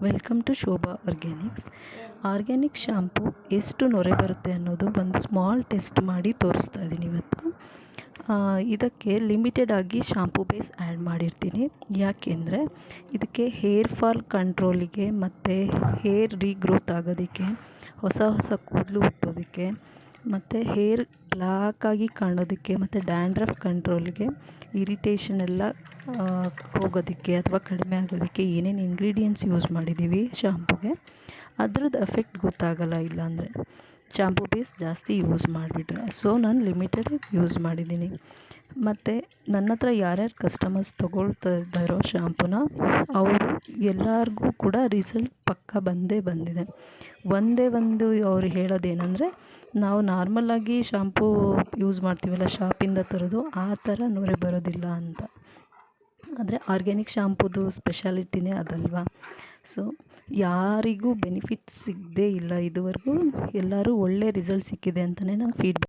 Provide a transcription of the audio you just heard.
Welcome to Shobha organics. Organic shampoo ಎಷ್ಟು ನೊರೆ ಬರುತ್ತೆ ಅನ್ನೋದು ಒಂದು ಸ್ಮಾಲ್ ಟೆಸ್ಟ್ ಮಾಡಿ ತೋರಿಸ್ತಾ ಇದ್ದೀನಿ ಇವತ್ತು. ಇದಕ್ಕೆ ಲಿಮಿಟೆಡ್ ಆಗಿ ಶಾಂಪೂ ಬೇಸ್ ಆ್ಯಡ್ ಮಾಡಿರ್ತೀನಿ. ಯಾಕೆಂದರೆ ಇದಕ್ಕೆ ಹೇರ್ ಫಾಲ್ ಕಂಟ್ರೋಲಿಗೆ ಮತ್ತು ಹೇರ್ ರೀಗ್ರೋತ್ ಆಗೋದಕ್ಕೆ, ಹೊಸ ಹೊಸ ಕೂದಲು ಹುಟ್ಟೋದಕ್ಕೆ ಮತ್ತು ಹೇರ್ ಬ್ಲ್ಯಾಕಾಗಿ ಕಾಣೋದಕ್ಕೆ ಮತ್ತು ಡ್ಯಾಂಡ್ರಫ್ ಕಂಟ್ರೋಲ್ಗೆ, ಇರಿಟೇಷನ್ ಎಲ್ಲ ಹೋಗೋದಕ್ಕೆ ಅಥವಾ ಕಡಿಮೆ ಆಗೋದಕ್ಕೆ ಏನೇನು ಇಂಗ್ರೀಡಿಯೆಂಟ್ಸ್ ಯೂಸ್ ಮಾಡಿದ್ದೀವಿ ಶಾಂಪುಗೆ ಅದ್ರದ್ದು ಎಫೆಕ್ಟ್ ಗೊತ್ತಾಗಲ್ಲ ಇಲ್ಲಾಂದರೆ, ಶಾಂಪೂ ಬೇಸ್ ಜಾಸ್ತಿ ಯೂಸ್ ಮಾಡಿಬಿಟ್ರೆ. ಸೊ ನಾನು ಲಿಮಿಟೆಡ್ ಯೂಸ್ ಮಾಡಿದ್ದೀನಿ. ಮತ್ತು ನನ್ನ ಹತ್ರ ಯಾರ್ಯಾರು ಕಸ್ಟಮರ್ಸ್ ತೊಗೊಳ್ತಾ ಇದ್ದಾರೋ ಶಾಂಪೂನ, ಅವರು ಎಲ್ಲರಿಗೂ ಕೂಡ ರಿಸಲ್ಟ್ ಪಕ್ಕ ಬಂದಿದೆ. ಒಂದೇ ಒಂದು ಅವ್ರು ಹೇಳೋದೇನೆಂದರೆ, ನಾವು ನಾರ್ಮಲಾಗಿ ಶಾಂಪೂ ಯೂಸ್ ಮಾಡ್ತೀವಲ್ಲ ಶಾಪಿಂದ ತರೋದು, ಆ ಥರ ನೊರೆ ಬರೋದಿಲ್ಲ ಅಂತ. ಆದರೆ ಆರ್ಗ್ಯಾನಿಕ್ ಶಾಂಪೂದು ಸ್ಪೆಷಾಲಿಟಿನೇ ಅದಲ್ವಾ. ಸೊ ಯಾರಿಗೂ ಬೆನಿಫಿಟ್ ಸಿಗದೇ ಇಲ್ಲ ಇದುವರೆಗೂ, ಎಲ್ಲರೂ ಒಳ್ಳೆ ರಿಸಲ್ಟ್ ಸಿಕ್ಕಿದೆ ಅಂತಲೇ ನಂಗೆ ಫೀಡ್ಬ್ಯಾಕ್